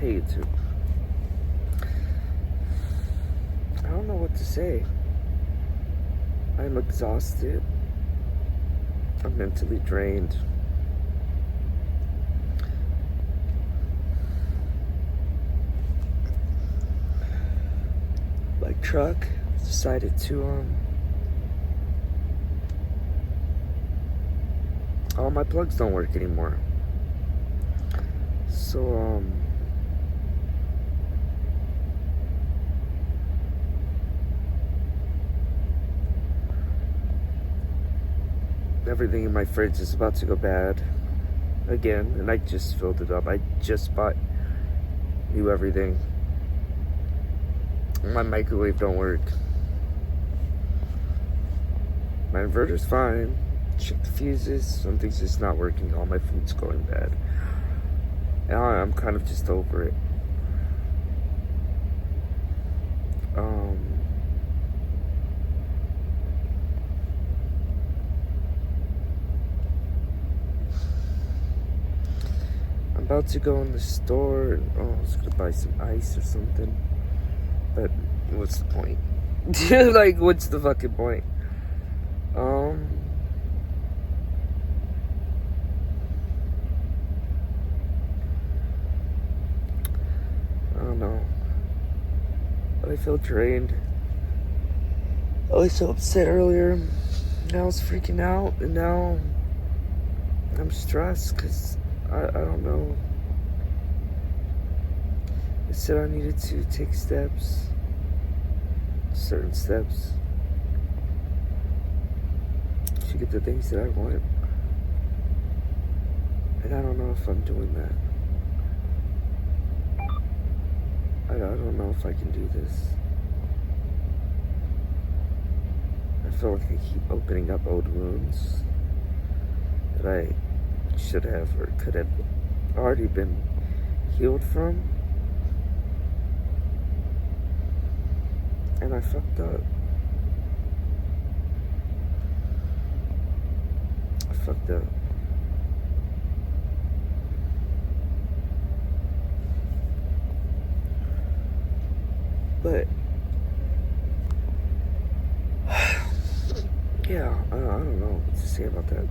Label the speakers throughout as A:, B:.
A: Hey YouTube. I don't know what to say. I'm exhausted. I'm mentally drained. My truck decided to all my plugs don't work anymore. So everything in my fridge is about to go bad again, and I just filled it up. I just bought new everything. My microwave don't work. My inverter's fine. Check the fuses. Something's just not working. All my food's going bad. And I'm kind of just over it. I'm about to go in the store and I was gonna buy some ice or something. But what's the point? Like, what's the fucking point? I don't know. But I feel drained. I was so upset earlier. Now I was freaking out, and now I'm stressed because I don't know. I said I needed to take steps, certain steps, to get the things that I want. And I don't know if I'm doing that. I don't know if I can do this. I feel like I keep opening up old wounds that I should have or could have already been healed from. And I fucked up. I fucked up. But yeah, I don't know what to say about that.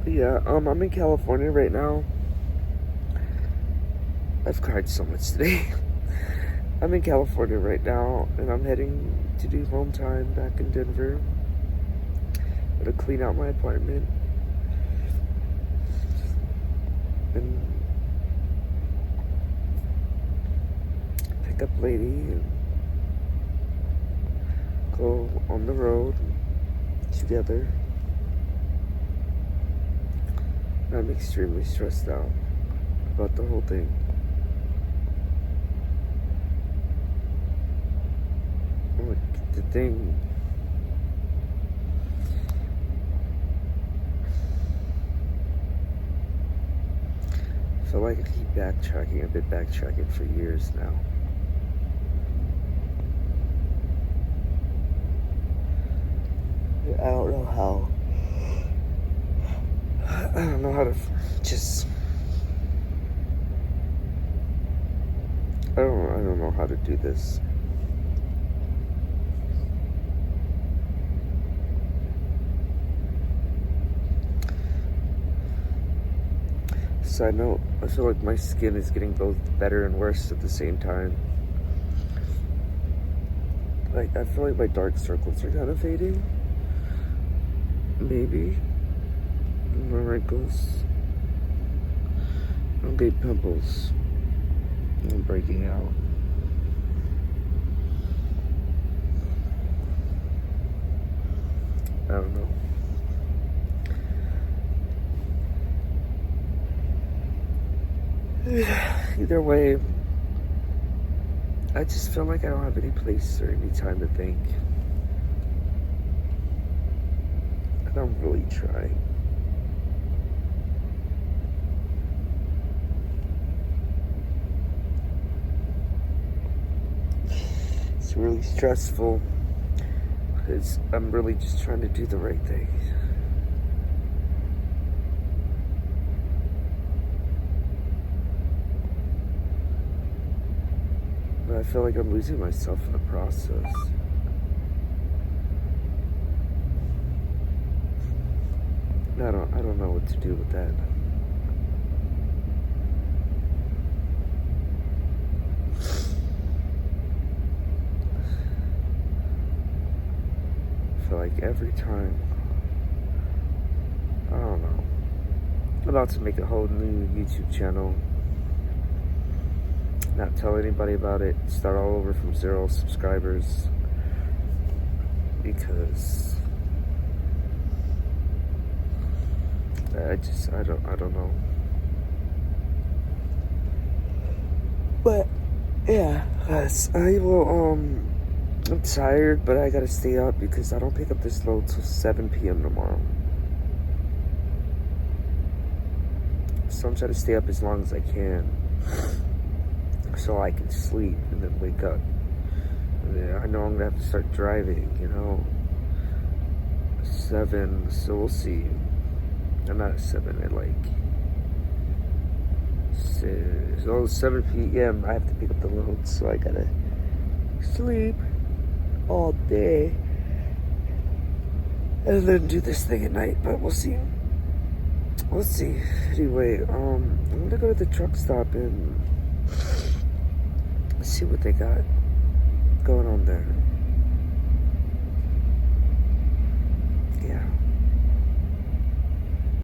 A: But yeah, I'm in California right now. I've cried so much today. I'm in California right now, and I'm heading to do home time back in Denver. I'm gonna clean out my apartment and pick up Lady and go on the road together. I'm extremely stressed out about the whole thing. Like, the thing, I feel like I keep backtracking. I've been backtracking for years now. I don't know how. I don't know how to just. I don't know how to do this. Side note, I feel like my skin is getting both better and worse at the same time. Like, I feel like my dark circles are kind of fading. Maybe. My wrinkles. I'm big pimples. I'm breaking out. I don't know. Either way, I just feel like I don't have any place or any time to think. And I'm really trying. It's really stressful because I'm really just trying to do the right thing. But I feel like I'm losing myself in the process. I don't know what to do with that. I feel like every time, I don't know. I'm about to make a whole new YouTube channel. Not tell anybody about it. Start all over from 0 subscribers. Because I don't know. But yeah, guys, I will I'm tired, but I gotta stay up because I don't pick up this load till 7 p.m. tomorrow. So I'm trying to stay up as long as I can so I can sleep and then wake up. Yeah, I know I'm gonna have to start driving, 7, so we'll see. I'm not at 7, at like 6, 7 p.m. I have to pick up the load, so I gotta sleep all day and then do this thing at night, but we'll see. We'll see. Anyway, I'm gonna go to the truck stop and see what they got going on there. Yeah.